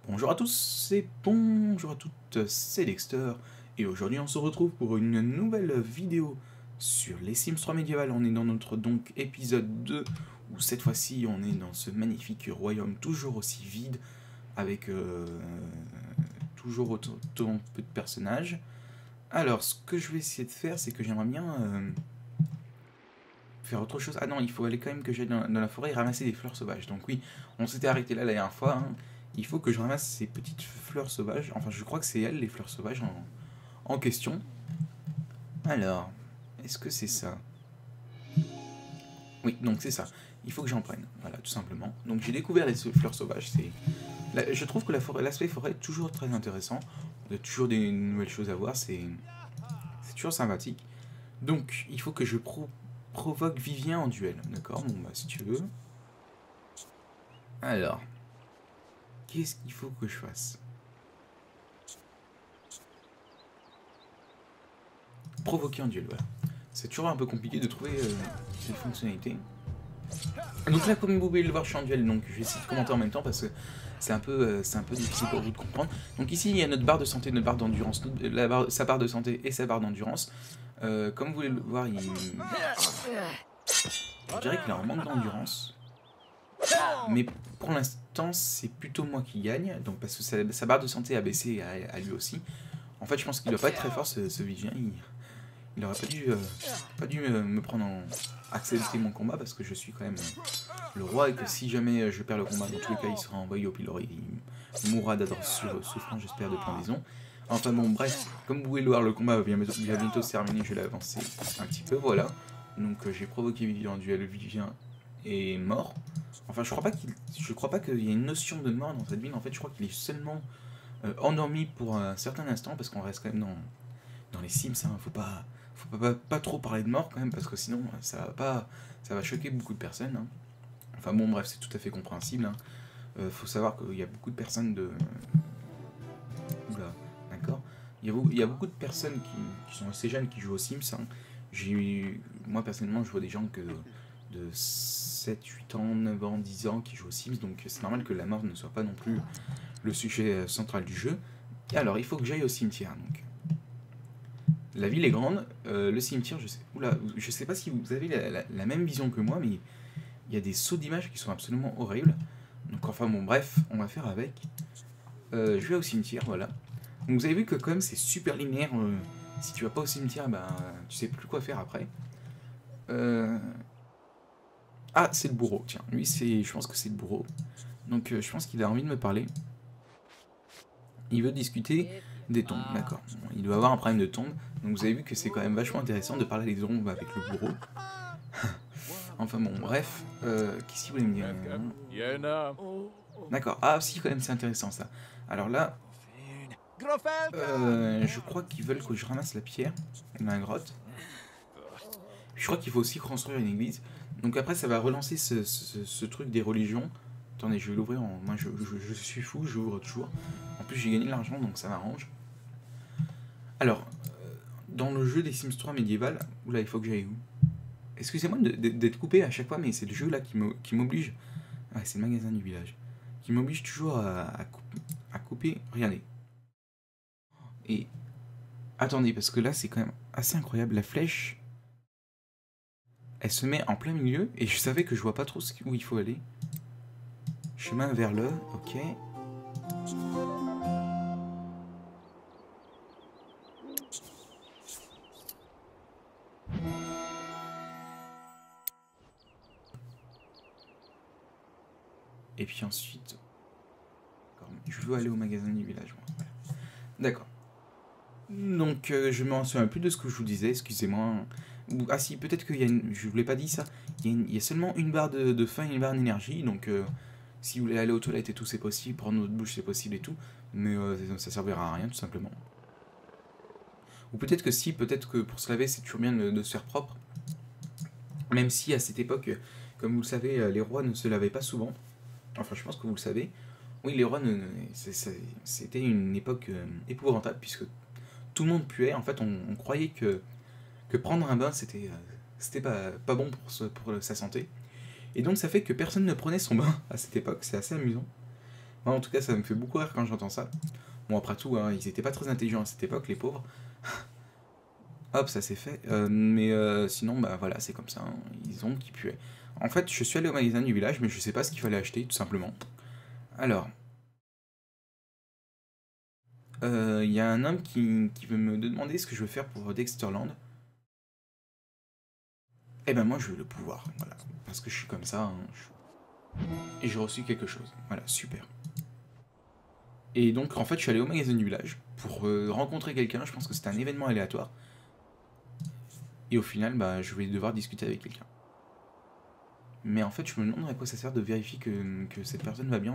Bonjour à tous et bonjour à toutes, c'est Dexter et aujourd'hui on se retrouve pour une nouvelle vidéo sur les Sims 3 médiéval. On est dans notre donc épisode 2 où cette fois-ci on est dans ce magnifique royaume toujours aussi vide avec toujours autant peu de personnages. Alors ce que je vais essayer de faire c'est que j'aimerais bien faire autre chose. Ah non, il faut aller quand même que j'aille dans la forêt et ramasser des fleurs sauvages. Donc oui, on s'était arrêté là la dernière fois, hein. Il faut que je ramasse ces petites fleurs sauvages. Enfin, je crois que c'est elles, les fleurs sauvages en question. Alors, est-ce que c'est ça? Oui, donc c'est ça. Il faut que j'en prenne. Voilà, tout simplement. Donc j'ai découvert les fleurs sauvages. Je trouve que l'aspect forêt est toujours très intéressant. Il y a toujours des nouvelles choses à voir. C'est toujours sympathique. Donc, il faut que je provoque Vivien en duel. D'accord? Bon, bah, si tu veux. Alors, qu'est-ce qu'il faut que je fasse? Provoquer en duel, voilà. C'est toujours un peu compliqué de trouver ces fonctionnalités. Donc là, comme vous pouvez le voir, je suis en duel, donc je vais essayer de commenter en même temps parce que c'est un peu difficile pour vous de comprendre. Donc ici, il y a notre barre de santé, notre barre d'endurance, sa barre de santé et sa barre d'endurance. Comme vous pouvez le voir, je dirais qu'il a un manque d'endurance. Mais pour l'instant, c'est plutôt moi qui gagne, donc parce que sa barre de santé a baissé à lui aussi. En fait, je pense qu'il doit pas être très fort, ce Vivien. Il aurait pas dû me prendre accepter mon combat parce que je suis quand même le roi et que si jamais je perds le combat, dans tous les cas, il sera envoyé au pilori. Il mourra d'atroces souffrances, j'espère, de pendaison. Enfin bon, bref, comme vous pouvez le voir, le combat va bientôt se terminer, je vais l'avancer un petit peu, voilà. Donc j'ai provoqué Vivien en duel, Vivien est mort. Enfin, je crois pas qu'il y ait une notion de mort dans cette ville, en fait, je crois qu'il est seulement endormi pour un certain instant parce qu'on reste quand même dans les Sims, hein. Faut pas trop parler de mort quand même parce que sinon ça va choquer beaucoup de personnes, hein. Enfin bon, bref, c'est tout à fait compréhensible, hein. Faut savoir qu'il y a beaucoup de personnes de... Oula, d'accord. Il y a beaucoup de personnes qui sont assez jeunes qui jouent aux Sims, hein. Moi personnellement, je vois des gens de 7, 8 ans, 9 ans, 10 ans qui jouent aux Sims, donc c'est normal que la mort ne soit pas non plus le sujet central du jeu. Et alors, il faut que j'aille au cimetière, donc. La ville est grande, le cimetière, je sais pas si vous avez la même vision que moi, mais il y a des sauts d'images qui sont absolument horribles. Donc enfin bon, bref, on va faire avec. Je vais au cimetière, voilà. Donc vous avez vu que quand même c'est super linéaire. Si tu vas pas au cimetière, ben tu sais plus quoi faire après. Ah, c'est le bourreau, tiens. Lui, je pense que c'est le bourreau. Donc je pense qu'il a envie de me parler. Il veut discuter des tombes, d'accord. Bon, il doit avoir un problème de tombe. Donc vous avez vu que c'est quand même vachement intéressant de parler des tombes avec le bourreau. Enfin bon, bref. Qu'est-ce qu'il voulait me dire? D'accord. Ah si, quand même, c'est intéressant ça. Alors là, je crois qu'ils veulent que je ramasse la pierre dans la grotte. Je crois qu'il faut aussi construire une église. Donc après, ça va relancer ce truc des religions. Attendez, je vais l'ouvrir. Moi, je suis fou, j'ouvre toujours. En plus, j'ai gagné de l'argent, donc ça m'arrange. Alors, dans le jeu des Sims 3 médiéval... Oula, il faut que j'aille où? Excusez-moi d'être coupé à chaque fois, mais c'est le jeu là qui m'oblige... Ouais, c'est le magasin du village. Qui m'oblige toujours à couper... Regardez. Et... Attendez, parce que là, c'est quand même assez incroyable. La flèche... Elle se met en plein milieu, et je savais que je vois pas trop où il faut aller. Chemin vers le... Ok... Et puis ensuite... Je veux aller au magasin du village. Voilà. D'accord. Donc, je me souviens plus de ce que je vous disais, excusez-moi. Ah si, peut-être qu'il y a une... Je vous l'ai pas dit ça. Il y a seulement une barre de faim et une barre d'énergie, donc si vous voulez aller aux toilettes et tout, c'est possible. Prendre votre bouche, c'est possible et tout. Mais ça servira à rien, tout simplement. Ou peut-être que si, peut-être que pour se laver, c'est toujours bien de se faire propre. Même si, à cette époque, comme vous le savez, les rois ne se lavaient pas souvent. Enfin, je pense que vous le savez. Oui, les rois, c'était une époque épouvantable, puisque tout le monde puait. En fait, on croyait que prendre un bain, c'était pas bon pour sa santé. Et donc ça fait que personne ne prenait son bain à cette époque, c'est assez amusant. Moi, en tout cas, ça me fait beaucoup rire quand j'entends ça. Bon, après tout, hein, ils étaient pas très intelligents à cette époque, les pauvres. Hop, ça c'est fait. Sinon, bah voilà, c'est comme ça. Hein. Ils ont qui puait. En fait, je suis allé au magasin du village, mais je sais pas ce qu'il fallait acheter, tout simplement. Alors, il y a un homme qui veut me demander ce que je veux faire pour Dexterland. Eh ben moi, je veux le pouvoir, voilà. Parce que je suis comme ça, hein, et j'ai reçu quelque chose. Voilà, super. Et donc, en fait, je suis allé au magasin du village pour rencontrer quelqu'un. Je pense que c'était un événement aléatoire. Et au final, bah, je vais devoir discuter avec quelqu'un. Mais en fait, je me demande à quoi ça sert de vérifier que cette personne va bien.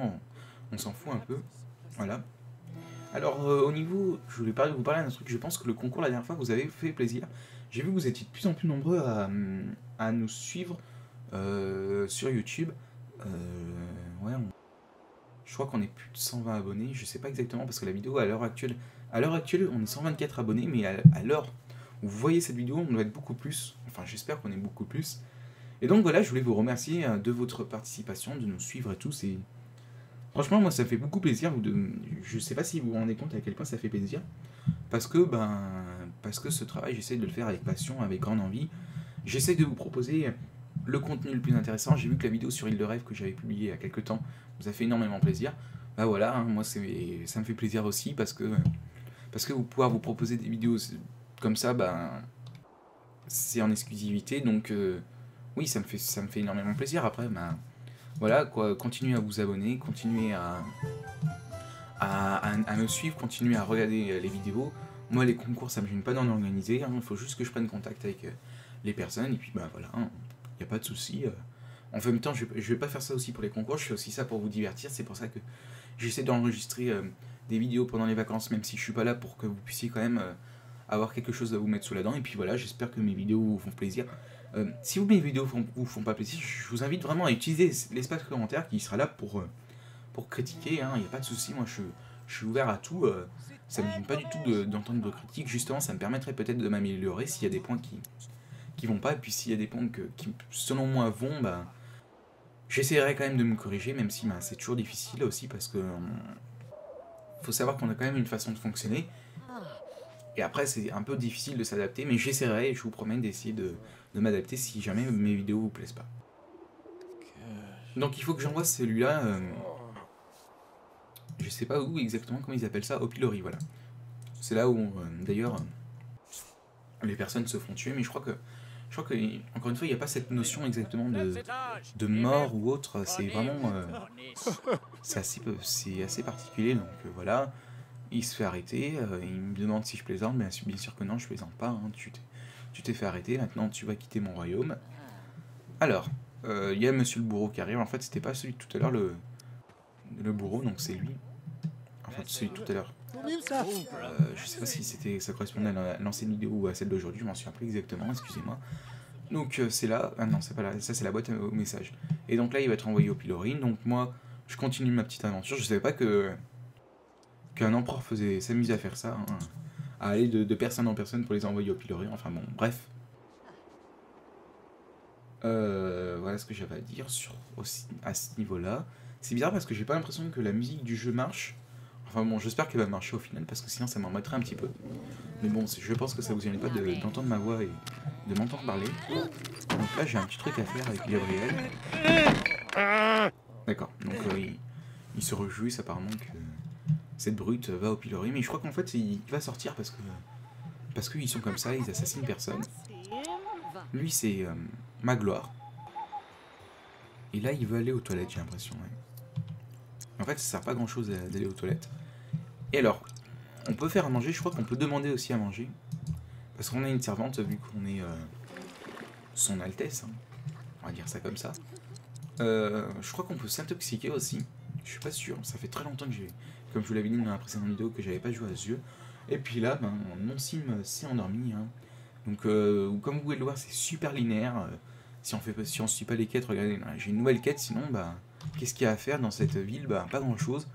On s'en fout un peu. Voilà. Alors, au niveau, je voulais vous parler d'un truc. Je pense que le concours, la dernière fois, vous avez fait plaisir. J'ai vu que vous étiez de plus en plus nombreux à nous suivre sur YouTube. Ouais, je crois qu'on est plus de 120 abonnés. Je sais pas exactement parce que la vidéo, à l'heure actuelle, on est 124 abonnés, mais à l'heure où vous voyez cette vidéo, on doit être beaucoup plus. Enfin, j'espère qu'on est beaucoup plus. Et donc voilà, je voulais vous remercier de votre participation, de nous suivre et tout. Franchement, moi, ça fait beaucoup plaisir. Je sais pas si vous vous rendez compte à quel point ça fait plaisir. Parce que ce travail, j'essaie de le faire avec passion, avec grande envie. J'essaie de vous proposer le contenu le plus intéressant. J'ai vu que la vidéo sur Île de Rêve que j'avais publiée il y a quelques temps vous a fait énormément plaisir. Bah voilà, hein, moi, ça me fait plaisir aussi parce que pouvoir vous proposer des vidéos comme ça, bah, c'est en exclusivité. Donc, oui, ça me fait énormément plaisir. Après, bah, voilà, quoi, continuez à vous abonner, continuez à me suivre, continuez à regarder les vidéos. Moi, les concours, ça me gêne pas d'en organiser. Il faut juste que je prenne contact avec les personnes. Et puis, bah voilà, il n'y a pas de souci. En même temps, je vais pas faire ça aussi pour les concours. Je fais aussi ça pour vous divertir. C'est pour ça que j'essaie d'enregistrer des vidéos pendant les vacances, même si je suis pas là, pour que vous puissiez quand même avoir quelque chose à vous mettre sous la dent. Et puis voilà, j'espère que mes vidéos vous font plaisir. Si mes vidéos vous font pas plaisir, je vous invite vraiment à utiliser l'espace commentaire qui sera là pour critiquer, il n'y a pas de souci. Moi, je suis ouvert à tout. Ça ne me gêne pas du tout d'entendre vos critiques. Justement, ça me permettrait peut-être de m'améliorer s'il y a des points qui vont pas. Et puis s'il y a des points qui, selon moi, vont, bah, j'essaierai quand même de me corriger, même si bah, c'est toujours difficile aussi parce que faut savoir qu'on a quand même une façon de fonctionner. Et après, c'est un peu difficile de s'adapter, mais j'essaierai, je vous promets, d'essayer de m'adapter si jamais mes vidéos vous plaisent pas. Donc il faut que j'envoie celui-là. Je sais pas où exactement, comment ils appellent ça, au pilori, voilà. C'est là où, d'ailleurs, les personnes se font tuer, mais je crois que encore une fois, il n'y a pas cette notion exactement de mort ou autre. C'est vraiment, c'est assez particulier. Donc voilà, il se fait arrêter. Il me demande si je plaisante, mais bien sûr que non, je plaisante pas. Hein, tu t'es fait arrêter. Maintenant, tu vas quitter mon royaume. Alors, il y a Monsieur le bourreau qui arrive. En fait, c'était pas celui de tout à l'heure le bourreau, donc c'est lui. En fait, celui de tout à l'heure. Je sais pas si ça correspondait à l'ancienne vidéo ou à celle d'aujourd'hui, je m'en souviens plus exactement, excusez-moi. Donc c'est là, ah non c'est pas là, ça c'est la boîte au message. Et donc là il va être envoyé au pilori, donc moi je continue ma petite aventure, je savais pas qu'un empereur s'amusait à faire ça, hein, à aller de personne en personne pour les envoyer au pilori, enfin bon, bref. Voilà ce que j'avais à dire à ce niveau-là. C'est bizarre parce que j'ai pas l'impression que la musique du jeu marche. Enfin bon, j'espère qu'elle va marcher au final, parce que sinon ça m'embêterait un petit peu. Mais bon, je pense que ça vous gêne pas d'entendre ma voix et de m'entendre parler. Donc là, j'ai un petit truc à faire avec Gabriel. D'accord, donc il se réjouit apparemment que cette brute va au pilori, mais je crois qu'en fait, il va sortir parce qu'ils sont comme ça, ils assassinent personne. Lui, c'est Magloire. Et là, il veut aller aux toilettes, j'ai l'impression, ouais. En fait, ça sert pas grand chose d'aller aux toilettes. Et alors, on peut faire à manger, je crois qu'on peut demander aussi à manger. Parce qu'on a une servante, vu qu'on est son Altesse, hein, on va dire ça comme ça. Je crois qu'on peut s'intoxiquer aussi. Je suis pas sûr, ça fait très longtemps que comme je vous l'avais dit dans la précédente vidéo, que j'avais pas joué à ce jeu. Et puis là, ben, mon sim s'est endormi. Hein. Donc, comme vous pouvez le voir, c'est super linéaire. Si on suit pas les quêtes, regardez, j'ai une nouvelle quête, sinon, bah, qu'est-ce qu'il y a à faire dans cette ville? Bah, pas grand chose.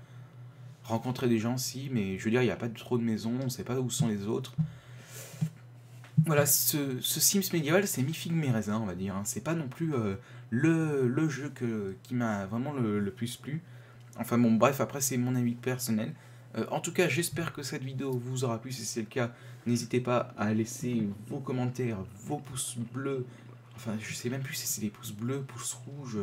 Rencontrer des gens, si, mais je veux dire, il n'y a pas trop de maisons, on sait pas où sont les autres. Voilà, ce Sims médiéval, c'est mi-figue mi-raisin, on va dire. Hein. C'est pas non plus le jeu qui m'a vraiment le plus plu. Enfin bon, bref, après c'est mon avis personnel. En tout cas, j'espère que cette vidéo vous aura plu. Si c'est le cas, n'hésitez pas à laisser vos commentaires, vos pouces bleus. Enfin, je sais même plus si c'est des pouces bleus, pouces rouges.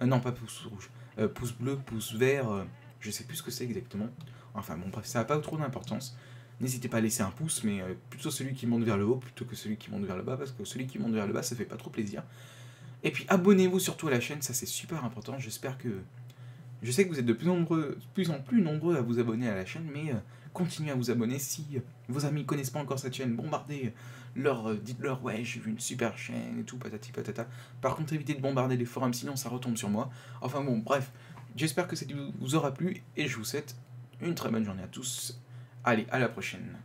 Non, pas pouces rouges. Pouces bleus, pouces verts. Je sais plus ce que c'est exactement. Enfin bon, bref, ça n'a pas trop d'importance. N'hésitez pas à laisser un pouce, mais plutôt celui qui monte vers le haut plutôt que celui qui monte vers le bas, parce que celui qui monte vers le bas, ça fait pas trop plaisir. Et puis abonnez-vous surtout à la chaîne, ça c'est super important. J'espère que je sais que vous êtes de plus en plus nombreux à vous abonner à la chaîne, mais continuez à vous abonner. Si vos amis ne connaissent pas encore cette chaîne, bombardez-leur, dites-leur ouais j'ai vu une super chaîne et tout, patati patata. Par contre évitez de bombarder les forums, sinon ça retombe sur moi. Enfin bon, bref, j'espère que cette vidéo vous aura plu et je vous souhaite une très bonne journée à tous. Allez, à la prochaine.